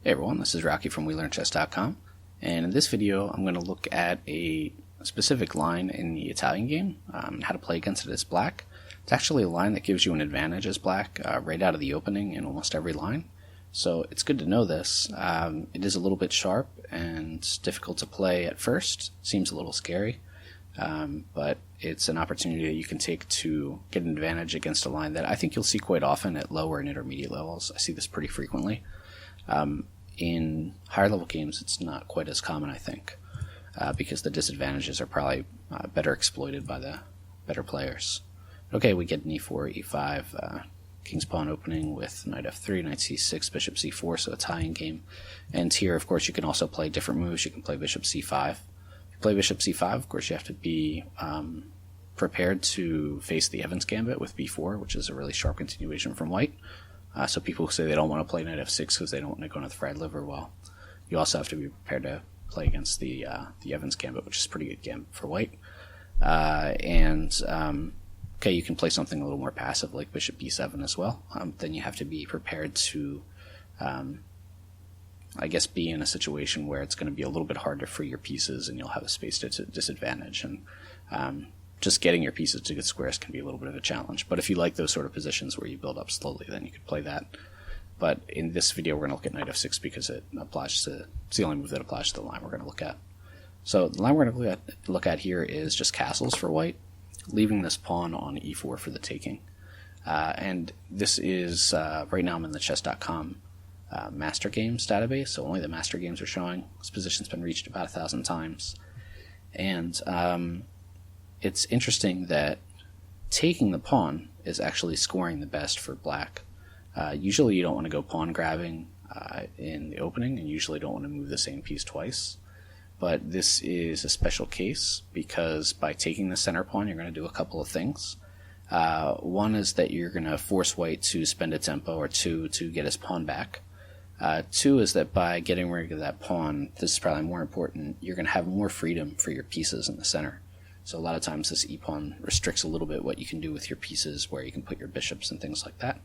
Hey everyone, this is Rocky from WeLearnChess.com, and in this video I'm going to look at a specific line in the Italian game, how to play against it as black. It's actually a line that gives you an advantage as black right out of the opening in almost every line, so it's good to know this. It is a little bit sharp and difficult to play at first, seems a little scary, but it's an opportunity that you can take to get an advantage against a line that I think you'll see quite often at lower and intermediate levels. I see this pretty frequently. In higher level games, it's not quite as common, I think, because the disadvantages are probably better exploited by the better players. Okay, we get an e4, e5, king's pawn opening with knight f3, knight c6, bishop c4, so a tying game. And here, of course, you can also play different moves. You can play bishop c5. If you play bishop c5, of course, you have to be prepared to face the Evans Gambit with b4, which is a really sharp continuation from white. So people who say they don't want to play knight f6 because they don't want to go into the fried liver, well, you also have to be prepared to play against the Evans Gambit, which is a pretty good gambit for white. Okay, you can play something a little more passive like bishop b7 as well. Then you have to be prepared to, I guess, be in a situation where it's going to be a little bit hard to free your pieces and you'll have a space disadvantage. And just getting your pieces to good squares can be a little bit of a challenge. But if you like those sort of positions where you build up slowly, then you could play that. But in this video, we're going to look at knight f6 because it's the only move that applies to the line we're going to look at. So the line we're going to look at here is just castles for white, leaving this pawn on e4 for the taking. And this is, right now I'm in the chess.com master games database, so only the master games are showing. This position's been reached about 1,000 times. And it's interesting that taking the pawn is actually scoring the best for black. Usually you don't want to go pawn grabbing in the opening, and usually don't want to move the same piece twice. But this is a special case because by taking the center pawn, you're going to do a couple of things. One is that you're going to force white to spend a tempo or two to get his pawn back. Two is that by getting rid of that pawn, this is probably more important, you're going to have more freedom for your pieces in the center. So a lot of times this e-pawn restricts a little bit what you can do with your pieces, where you can put your bishops and things like that.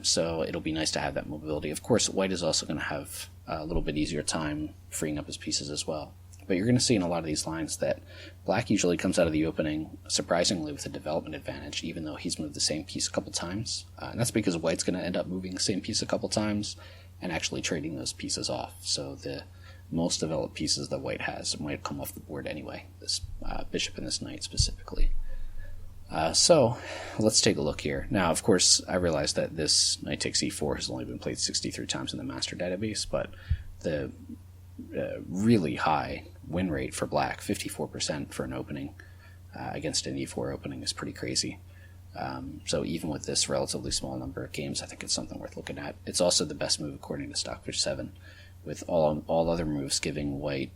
So it'll be nice to have that mobility. Of course, white is also going to have a little bit easier time freeing up his pieces as well. But you're going to see in a lot of these lines that black usually comes out of the opening, surprisingly, with a development advantage, even though he's moved the same piece a couple times. And that's because white's going to end up moving the same piece a couple times and actually trading those pieces off. So the most developed pieces that white has might come off the board anyway, this bishop and this knight specifically. So let's take a look here. Now, of course, I realize that this knight takes e4 has only been played 63 times in the master database, but the really high win rate for black, 54% for an opening against an e4 opening, is pretty crazy. So even with this relatively small number of games, I think it's something worth looking at. It's also the best move according to Stockfish 7, with all other moves giving white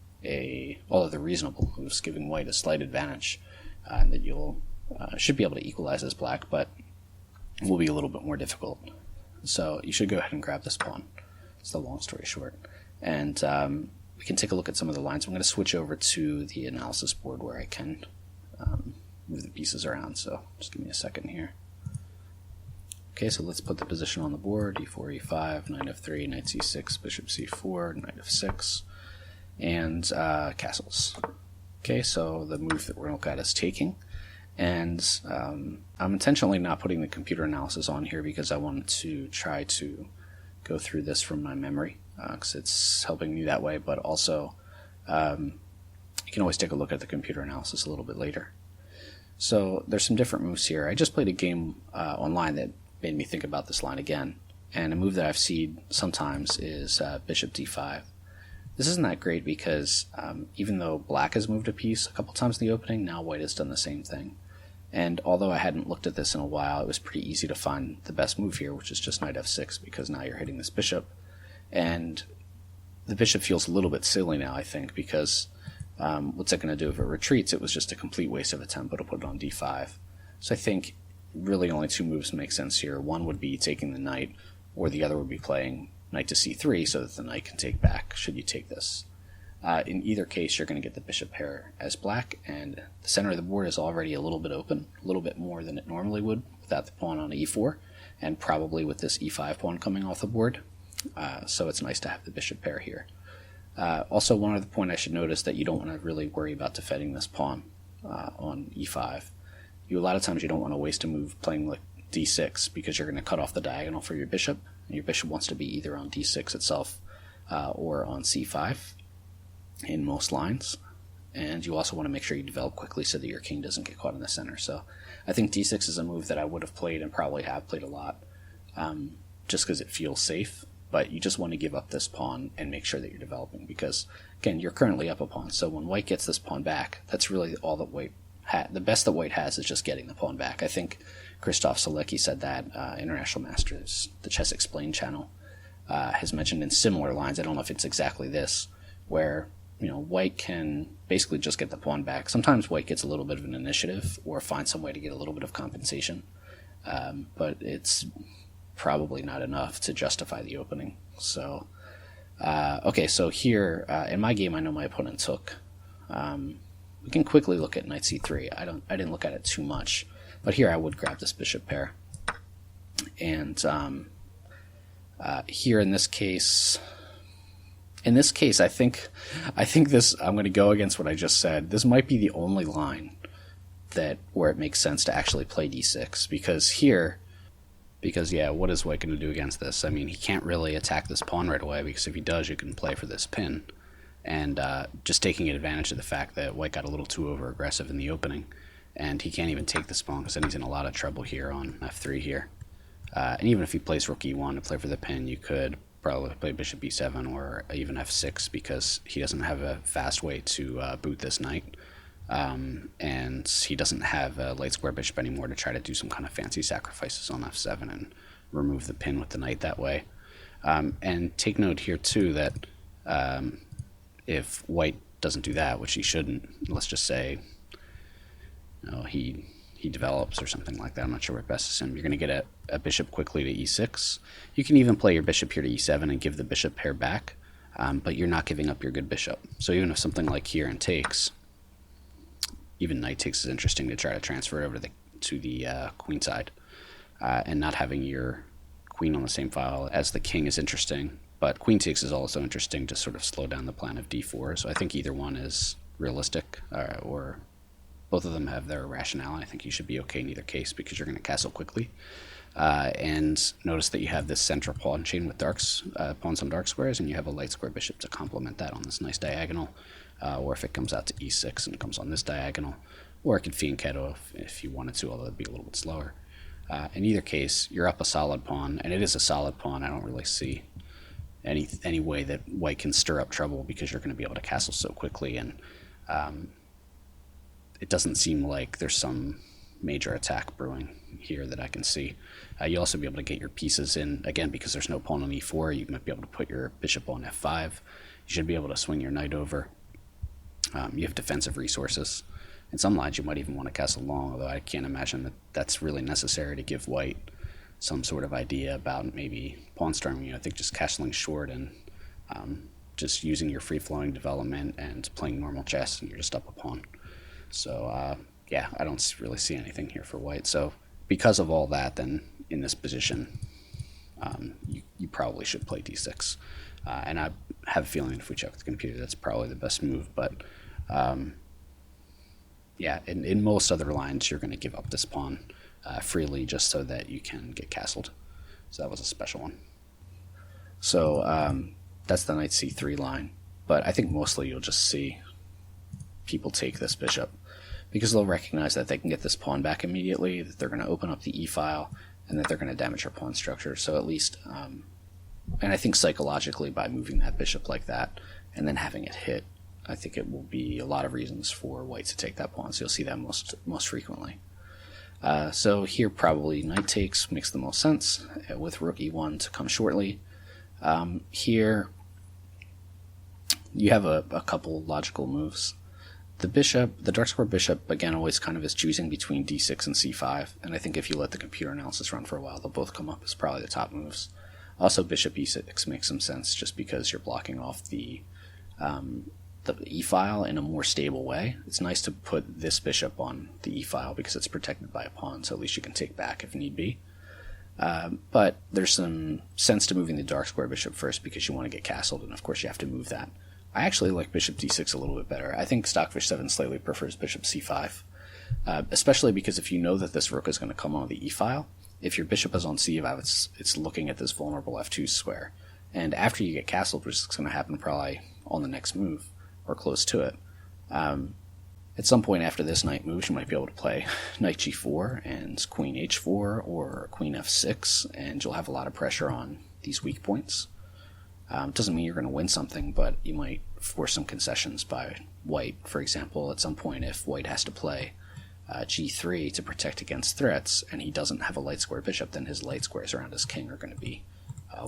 all other reasonable moves giving white a slight advantage, and that you'll should be able to equalize as black, but it will be a little bit more difficult. So you should go ahead and grab this pawn. It's the long story short. And we can take a look at some of the lines. I'm going to switch over to the analysis board where I can move the pieces around, so just give me a second here. Okay, so let's put the position on the board: e4, e5, knight f3, knight c6, bishop c4, knight f6, and castles. Okay, so the move that we're going to look at is taking. And I'm intentionally not putting the computer analysis on here because I wanted to try to go through this from my memory, because it's helping me that way, but also you can always take a look at the computer analysis a little bit later. So there's some different moves here. I just played a game online that made me think about this line again, and a move that I've seen sometimes is bishop d5. This isn't that great because even though black has moved a piece a couple times in the opening, now white has done the same thing. And although I hadn't looked at this in a while, it was pretty easy to find the best move here, which is just knight f6, because now you're hitting this bishop. And the bishop feels a little bit silly now, I think, because what's it going to do if it retreats? It was just a complete waste of a tempo to put it on d5. So I think really only two moves make sense here. One would be taking the knight, or the other would be playing knight to c3 so that the knight can take back should you take this. In either case, you're going to get the bishop pair as black, and the center of the board is already a little bit open, a little bit more than it normally would without the pawn on e4, and probably with this e5 pawn coming off the board. So it's nice to have the bishop pair here. Also, one other point I should notice that you don't want to really worry about defending this pawn on e5. A lot of times you don't want to waste a move playing like d6 because you're going to cut off the diagonal for your bishop. And your bishop wants to be either on d6 itself or on c5 in most lines. And you also want to make sure you develop quickly so that your king doesn't get caught in the center. So I think d6 is a move that I would have played and probably have played a lot just because it feels safe. But you just want to give up this pawn and make sure that you're developing because, again, you're currently up a pawn. So when white gets this pawn back, that's really all that white had. The best that white has is just getting the pawn back. I think Krzysztof Salecki said that, International Masters, the Chess Explained channel, has mentioned in similar lines. I don't know if it's exactly this, where white can basically just get the pawn back. Sometimes white gets a little bit of an initiative or finds some way to get a little bit of compensation, but it's probably not enough to justify the opening. So, okay, so here in my game, I know my opponent took. We can quickly look at knight c3. I didn't look at it too much, but here I would grab this bishop pair, and here in this case, I think this. I'm going to go against what I just said. This might be the only line where it makes sense to actually play d6 because yeah, what is white going to do against this? I mean, he can't really attack this pawn right away because if he does, you can play for this pin. And just taking advantage of the fact that white got a little too over-aggressive in the opening, and he can't even take this pawn because then he's in a lot of trouble here on f3 here. And even if he plays rook e1 to play for the pin, you could probably play bishop e7 or even f6 because he doesn't have a fast way to boot this knight. And he doesn't have a light square bishop anymore to try to do some kind of fancy sacrifices on f7 and remove the pin with the knight that way. And take note here too that if white doesn't do that, which he shouldn't, let's just say he develops or something like that, I'm not sure what best is him, you're going to get a bishop quickly to e6. You can even play your bishop here to e7 and give the bishop pair back, but you're not giving up your good bishop. So even if something like here and takes, even knight takes is interesting to try to transfer it over to the queen side, and not having your queen on the same file as the king is interesting, but queen takes is also interesting to sort of slow down the plan of d4. So I think either one is realistic, or both of them have their rationale. I think you should be okay in either case because you're going to castle quickly. And notice that you have this central pawn chain with pawns on dark squares, and you have a light square bishop to complement that on this nice diagonal. Or if it comes out to e6 and comes on this diagonal, or it could fianchetto if you wanted to, although it'd be a little bit slower. In either case, you're up a solid pawn, and it is a solid pawn. I don't really see any way that white can stir up trouble because you're going to be able to castle so quickly, and it doesn't seem like there's some major attack brewing here that I can see. You'll also be able to get your pieces in, again, because there's no pawn on e4, you might be able to put your bishop on f5. You should be able to swing your knight over. You have defensive resources. In some lines, you might even want to castle long, although I can't imagine that that's really necessary to give white some sort of idea about maybe pawn storming. I think just castling short and just using your free-flowing development and playing normal chess, and you're just up a pawn. So, yeah, I don't really see anything here for white. So because of all that, then in this position, you probably should play d6. And I have a feeling if we check with the computer, that's probably the best move. But yeah, in most other lines, you're going to give up this pawn freely just so that you can get castled. So that was a special one. So that's the knight c3 line. But I think mostly you'll just see people take this bishop because they'll recognize that they can get this pawn back immediately, that they're going to open up the e-file, and that they're going to damage your pawn structure. So at least... and I think psychologically, by moving that bishop like that and then having it hit, I think it will be a lot of reasons for white to take that pawn. So you'll see that most frequently. So here probably knight takes makes the most sense with rook e1 to come shortly. Here you have a couple logical moves. The bishop, the dark square bishop, again, always kind of is choosing between d6 and c5. And I think if you let the computer analysis run for a while, they'll both come up as probably the top moves. Also, bishop e6 makes some sense just because you're blocking off the e-file in a more stable way. It's nice to put this bishop on the e-file because it's protected by a pawn, so at least you can take back if need be. But there's some sense to moving the dark square bishop first because you want to get castled, and of course you have to move that. I actually like bishop d6 a little bit better. I think Stockfish 7 slightly prefers bishop c5, especially because if you know that this rook is going to come on the e-file, if your bishop is on c5, it's looking at this vulnerable f2 square. And after you get castled, which is going to happen probably on the next move, or close to it, at some point after this knight moves, you might be able to play knight g4 and queen h4 or queen f6, and you'll have a lot of pressure on these weak points. Doesn't mean you're going to win something, but you might force some concessions by white. For example, at some point if white has to play g3 to protect against threats, and he doesn't have a light square bishop, then his light squares around his king are going to be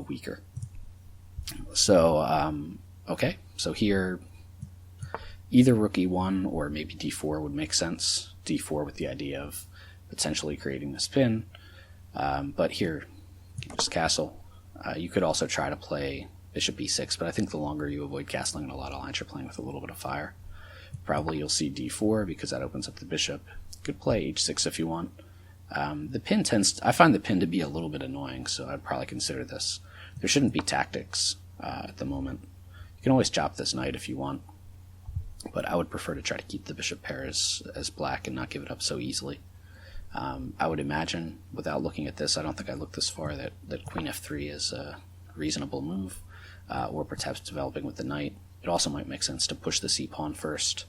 weaker. So, okay, so here either rook e1 or maybe d4 would make sense. d4 with the idea of potentially creating this pin. But here, just castle. You could also try to play bishop e6, but I think the longer you avoid castling in a lot of lines, you're playing with a little bit of fire. Probably you'll see d4 because that opens up the bishop. You could play h6 if you want. The pin I find the pin to be a little bit annoying, so I'd probably consider this. There shouldn't be tactics at the moment. You can always chop this knight if you want, but I would prefer to try to keep the bishop pair as black and not give it up so easily. I would imagine, without looking at this, I don't think I looked this far, that queen f3 is a reasonable move, or perhaps developing with the knight. It also might make sense to push the c-pawn first.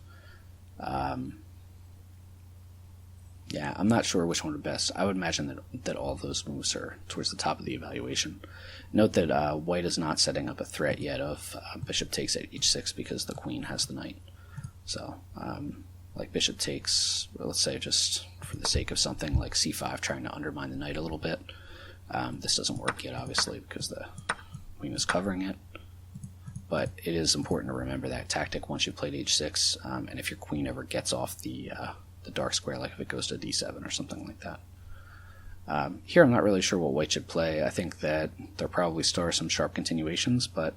Yeah, I'm not sure which one would best. I would imagine that all of those moves are towards the top of the evaluation. Note that white is not setting up a threat yet of bishop takes at h6 because the queen has the knight. So, like bishop takes, let's say just for the sake of something like c5, trying to undermine the knight a little bit. This doesn't work yet, obviously, because the queen is covering it. But it is important to remember that tactic once you played h6, and if your queen ever gets off the dark square, like if it goes to d7 or something like that. Here I'm not really sure what white should play. I think that there probably still are some sharp continuations, but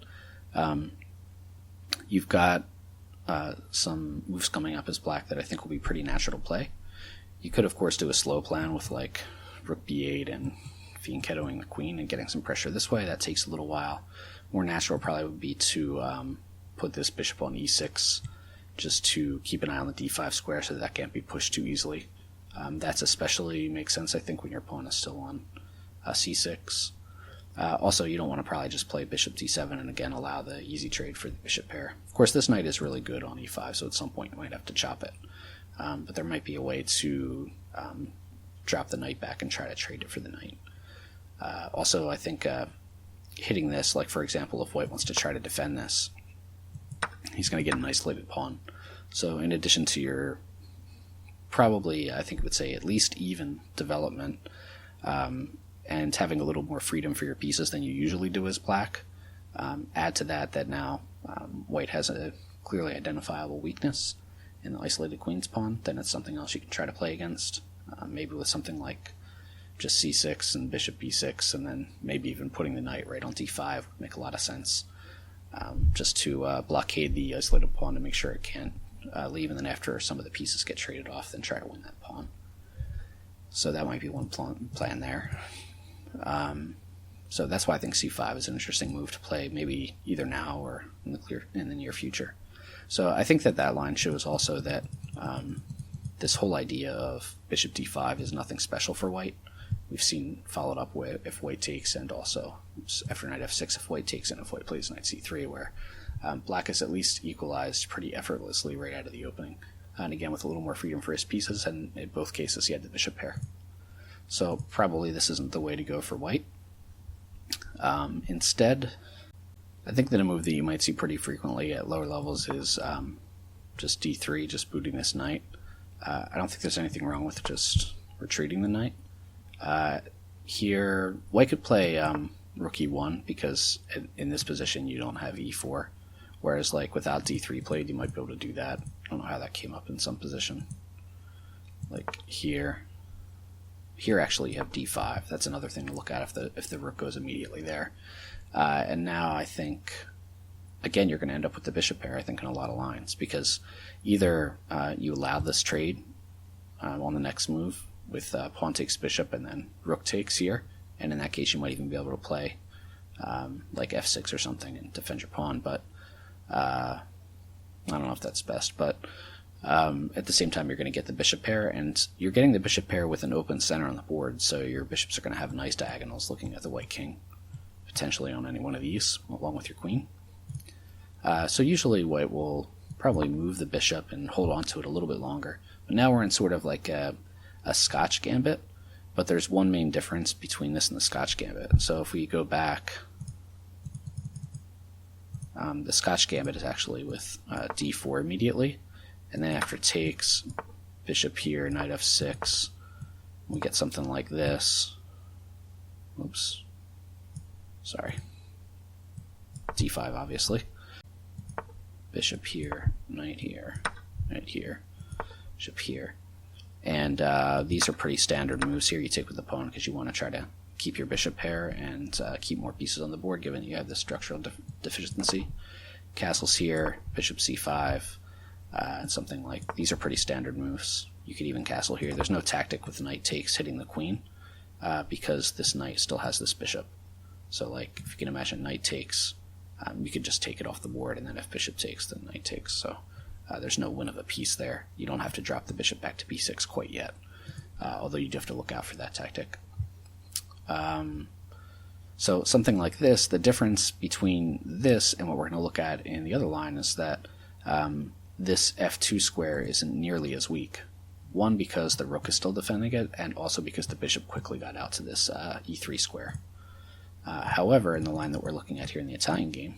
you've got some moves coming up as black that I think will be pretty natural to play. You could, of course, do a slow plan with like rook b8 and fianchettoing the queen and getting some pressure this way. That takes a little while. More natural probably would be to put this bishop on e6, just to keep an eye on the d5 square so that can't be pushed too easily. That's especially makes sense, I think, when your pawn is still on c6. Also, you don't want to probably just play bishop d7 and again allow the easy trade for the bishop pair. Of course, this knight is really good on e5, so at some point you might have to chop it. But there might be a way to drop the knight back and try to trade it for the knight. Also, I think hitting this, like for example, if white wants to try to defend this, he's going to get an isolated pawn. So in addition to your probably, I think I would say, at least even development, and having a little more freedom for your pieces than you usually do as black, add to that now white has a clearly identifiable weakness in the isolated queen's pawn, then it's something else you can try to play against, maybe with something like just c6 and bishop b6, and then maybe even putting the knight right on d5 would make a lot of sense. Just to blockade the isolated pawn to make sure it can't leave, and then after some of the pieces get traded off, then try to win that pawn. So that might be one plan there. So that's why I think c5 is an interesting move to play, maybe either now or in the near future. So I think that line shows also that this whole idea of bishop d5 is nothing special for white. We've seen followed up with if white takes, and also after knight f6 if white takes, and if white plays knight c3, where black is at least equalized pretty effortlessly right out of the opening. And again, with a little more freedom for his pieces, and in both cases he had the bishop pair. So probably this isn't the way to go for white. Instead, I think that a move that you might see pretty frequently at lower levels is just d3, just booting this knight. I don't think there's anything wrong with just retreating the knight. Here, white could play rook e1 because in this position you don't have e4, whereas like without d3 played you might be able to do that. I don't know how that came up in some position. Like here actually you have d5. That's another thing to look at if the rook goes immediately there. And now I think, again, you're going to end up with the bishop pair, I think, in a lot of lines, because either you allow this trade on the next move with pawn takes bishop and then rook takes here, and in that case you might even be able to play like f6 or something and defend your pawn, but I don't know if that's best. But at the same time, you're going to get the bishop pair, and you're getting the bishop pair with an open center on the board, so your bishops are going to have nice diagonals looking at the white king, potentially on any one of these, along with your queen. So usually white will probably move the bishop and hold on to it a little bit longer. But now we're in sort of like a Scotch Gambit, but there's one main difference between this and the Scotch Gambit. So if we go back, the Scotch Gambit is actually with d4 immediately, and then after takes, bishop here, knight f6, we get something like this. Oops. Sorry. d5, obviously. Bishop here, knight here, bishop here. And these are pretty standard moves here you take with the pawn because you want to try to keep your bishop pair and keep more pieces on the board given you have this structural deficiency. Castles here, bishop c5, and something like these are pretty standard moves. You could even castle here. There's no tactic with knight takes hitting the queen because this knight still has this bishop. So like if you can imagine knight takes, you could just take it off the board, and then if bishop takes, then knight takes. So there's no win of a piece there. You don't have to drop the bishop back to b6 quite yet, although you do have to look out for that tactic. So something like this, the difference between this and what we're going to look at in the other line is that this f2 square isn't nearly as weak. One, because the rook is still defending it, and also because the bishop quickly got out to this e3 square. However, in the line that we're looking at here in the Italian game,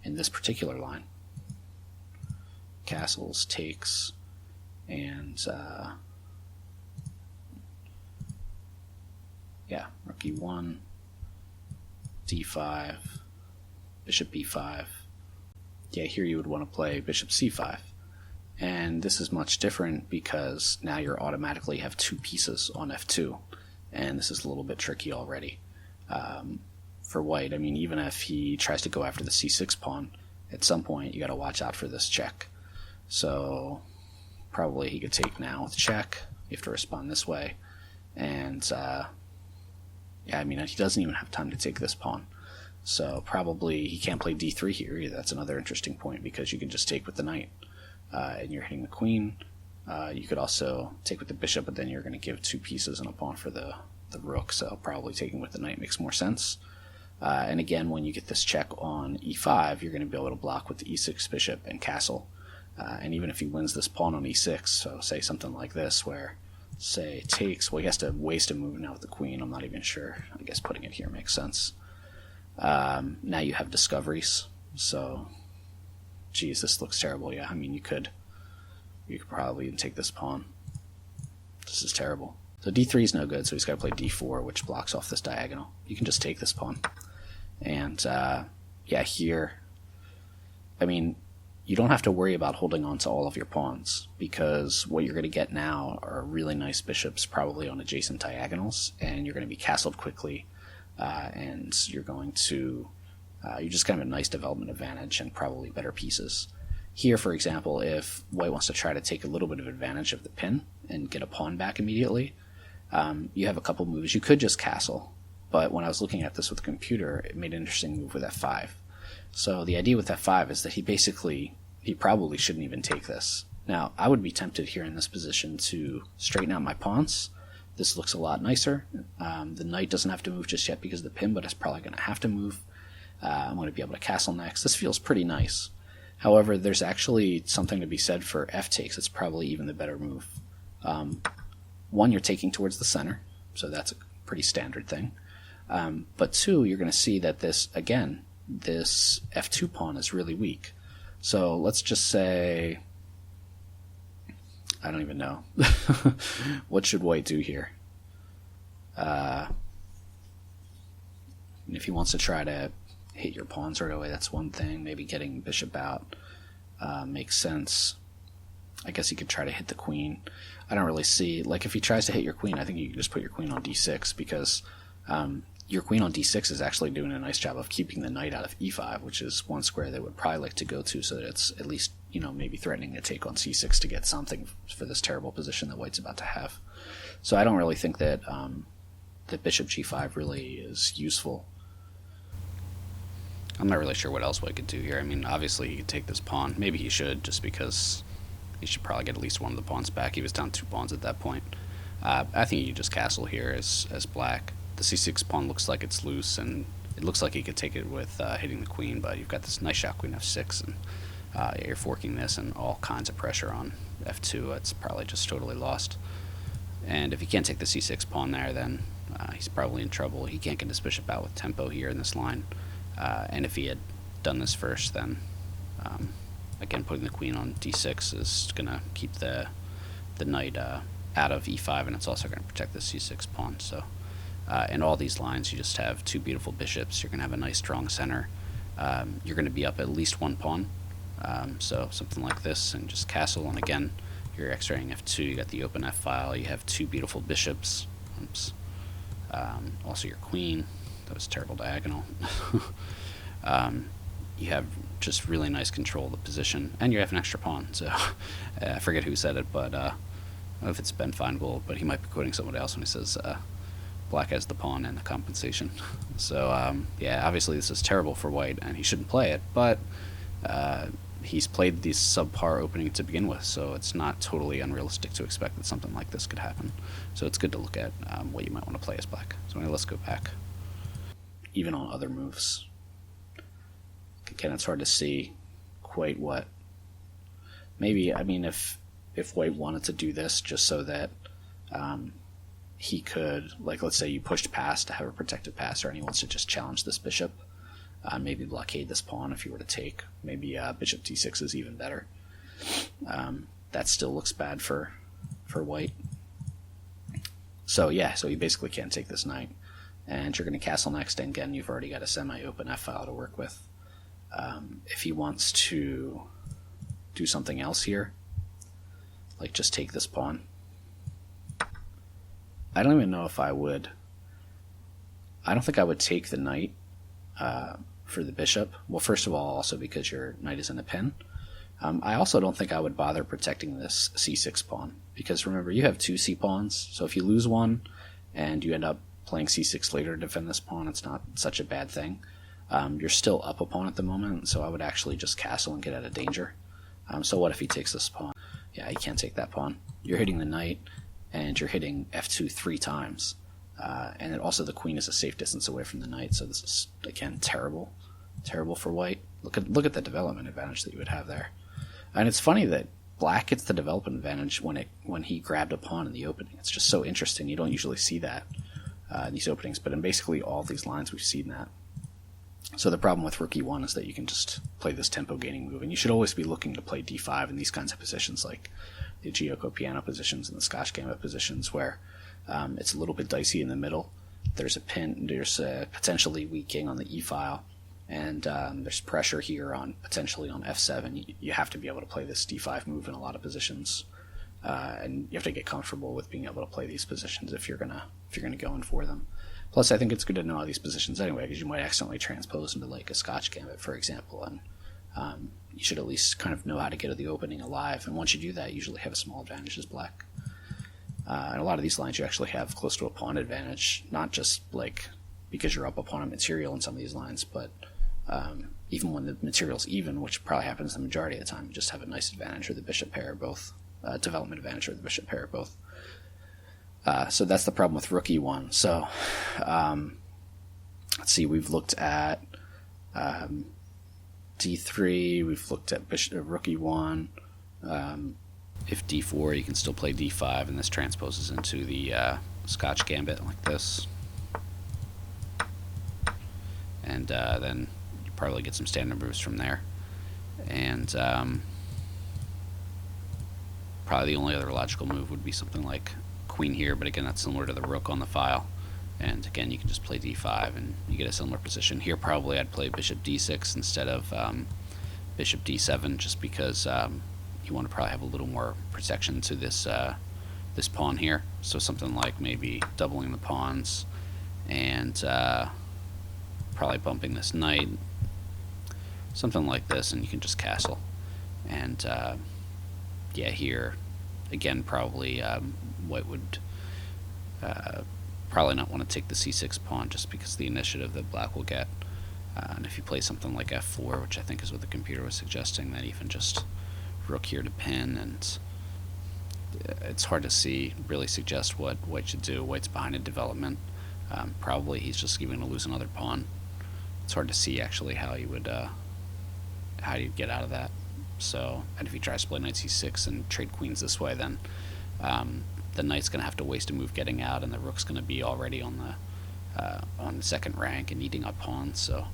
in this particular line, castles, takes, and rook e1, d5, bishop b5. Yeah, here you would want to play bishop c5. And this is much different because now you automatically have two pieces on f2. And this is a little bit tricky already for white. I mean, even if he tries to go after the c6 pawn, at some point you got to watch out for this check. So probably he could take now with check. You have to respond this way. And yeah, I mean, he doesn't even have time to take this pawn. So probably he can't play d3 here either. That's another interesting point because you can just take with the knight and you're hitting the queen. You could also take with the bishop, but then you're going to give two pieces and a pawn for the rook, so probably taking with the knight makes more sense. And again, when you get this check on e5, you're going to be able to block with the e6 bishop and castle. And even if he wins this pawn on e6, so say something like this, where, say, takes, well, he has to waste a move now with the queen. I'm not even sure. I guess putting it here makes sense. Now you have discoveries, so, geez, this looks terrible. Yeah, I mean, you could probably even take this pawn. This is terrible. So d3 is no good, so he's got to play d4, which blocks off this diagonal. You can just take this pawn. And, yeah, here, I mean, you don't have to worry about holding on to all of your pawns, because what you're going to get now are really nice bishops, probably on adjacent diagonals, and you're going to be castled quickly, and you're going to, you're just kind of a nice development advantage and probably better pieces. Here, for example, if white wants to try to take a little bit of advantage of the pin and get a pawn back immediately, you have a couple moves. You could just castle, but when I was looking at this with the computer, it made an interesting move with f5. So the idea with f5 is that he probably shouldn't even take this. Now, I would be tempted here in this position to straighten out my pawns. This looks a lot nicer. The knight doesn't have to move just yet because of the pin, but it's probably going to have to move. I'm going to be able to castle next. This feels pretty nice. However, there's actually something to be said for f takes. It's probably even the better move. One, you're taking towards the center, so that's a pretty standard thing. But two, you're going to see that this f2 pawn is really weak. So let's just say, I don't even know. What should white do here? If he wants to try to hit your pawns right away, that's one thing. Maybe getting bishop out makes sense. I guess he could try to hit the queen. I don't really see, like if he tries to hit your queen, I think you can just put your queen on d6 because your queen on d6 is actually doing a nice job of keeping the knight out of e5, which is one square they would probably like to go to so that it's at least, maybe threatening to take on c6 to get something for this terrible position that white's about to have. So I don't really think that bishop g5 really is useful. I'm not really sure what else White could do here. I mean, obviously he could take this pawn. Maybe he should, just because he should probably get at least one of the pawns back. He was down 2 pawns at that point. I think you just castle here as black. The c6 pawn looks like it's loose, and it looks like he could take it with hitting the queen, but you've got this nice shot queen f6, and yeah, you're forking this and all kinds of pressure on f2. It's probably just totally lost. And if he can't take the c6 pawn there, then he's probably in trouble. He can't get his bishop out with tempo here in this line. And if he had done this first, then again, putting the queen on d6 is going to keep the knight out of e5, and it's also going to protect the c6 pawn. So in all these lines, you just have 2 beautiful bishops. You're going to have a nice strong center. You're going to be up at least 1 pawn. So something like this, and just castle, and again, you're extracting f2, you got the open f file, you have 2 beautiful bishops. Oops. Also your queen. That was a terrible diagonal. You have just really nice control of the position, and you have an extra pawn. So I forget who said it, but I don't know if it's Ben Feingold, but he might be quoting someone else when he says black has the pawn and the compensation. So yeah, obviously this is terrible for White, and he shouldn't play it, but he's played these subpar opening to begin with, so it's not totally unrealistic to expect that something like this could happen. So it's good to look at what you might want to play as black. So anyway, let's go back. Even on other moves, again, it's hard to see quite what. Maybe, I mean, if White wanted to do this just so that he could, like, let's say you pushed pass to have a protected passer, and he wants to just challenge this bishop. Maybe blockade this pawn if you were to take. Maybe bishop d6 is even better. That still looks bad for White. So yeah, so you basically can't take this knight. And you're going to castle next, and again, you've already got a semi-open f-file to work with. If he wants to do something else here, like just take this pawn, I don't even know if I would. I don't think I would take the knight for the bishop. Well, first of all, also because your knight is in a pin. I also don't think I would bother protecting this c6 pawn, because remember, you have 2 c pawns, so if you lose one and you end up playing c6 later to defend this pawn, it's not such a bad thing. You're still up a pawn at the moment, so I would actually just castle and get out of danger. So what if he takes this pawn? Yeah, he can't take that pawn. You're hitting the knight, and you're hitting f2 3 times. And also the queen is a safe distance away from the knight, so this is, again, terrible for White. Look at the development advantage that you would have there. And it's funny that black gets the development advantage when he grabbed a pawn in the opening. It's just so interesting. You don't usually see that in these openings, but in basically all of these lines we've seen that. So the problem with Rook e1 is that you can just play this tempo gaining move, and you should always be looking to play d5 in these kinds of positions, like the Giocco piano positions and the Scotch Gambit positions, where it's a little bit dicey in the middle. There's a pin, there's a potentially weak king on the e file, and there's pressure here on potentially on f7. You have to be able to play this d5 move in a lot of positions, and you have to get comfortable with being able to play these positions if you're gonna go in for them. Plus, I think it's good to know all these positions anyway, because you might accidentally transpose into like a Scotch Gambit, for example, and you should at least kind of know how to get to the opening alive. And once you do that, you usually have a small advantage as black. And a lot of these lines you actually have close to a pawn advantage, not just like because you're up a pawn on material in some of these lines, but even when the material's even, which probably happens the majority of the time, you just have a nice advantage or the bishop pair, both development advantage or the bishop pair, both. So that's the problem with Rook e1. So let's see, we've looked at d3, we've looked at Rook e1. If d4, you can still play d5, and this transposes into the Scotch Gambit like this. And then you probably get some standard moves from there. And probably the only other logical move would be something like queen here, but again, that's similar to the rook on the file. And again, you can just play d5 and you get a similar position. Here probably I'd play bishop d6 instead of bishop d7, just because you want to probably have a little more protection to this this pawn here. So something like maybe doubling the pawns and probably bumping this knight, something like this, and you can just castle. And yeah, here again probably White would probably not want to take the c6 pawn just because of the initiative that black will get. And if you play something like f4, which I think is what the computer was suggesting, then even just rook here to pin, and it's hard to really suggest what white should do. White's behind in development. Probably he's just going to lose another pawn. It's hard to see actually how you'd get out of that. So, and if he tries to play knight c6 and trade queens this way, then the knight's going to have to waste a move getting out, and the rook's going to be already on the second rank and eating up pawns. So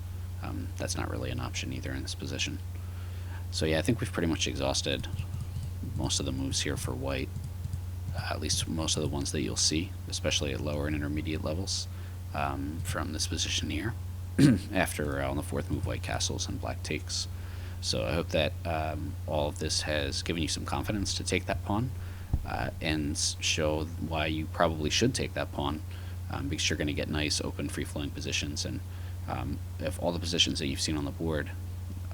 that's not really an option either in this position. So yeah, I think we've pretty much exhausted most of the moves here for white, at least most of the ones that you'll see, especially at lower and intermediate levels from this position here. After on the fourth move, white castles and black takes. So I hope that all of this has given you some confidence to take that pawn and show why you probably should take that pawn, because you're going to get nice open free-flowing positions. And if all the positions that you've seen on the board,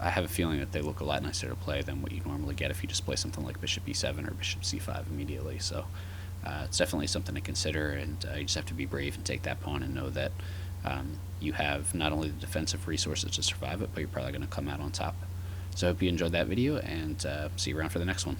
I have a feeling that they look a lot nicer to play than what you normally get if you just play something like bishop e7 or bishop c5 immediately. So it's definitely something to consider, and you just have to be brave and take that pawn and know that you have not only the defensive resources to survive it, but you're probably going to come out on top. So I hope you enjoyed that video, and see you around for the next one.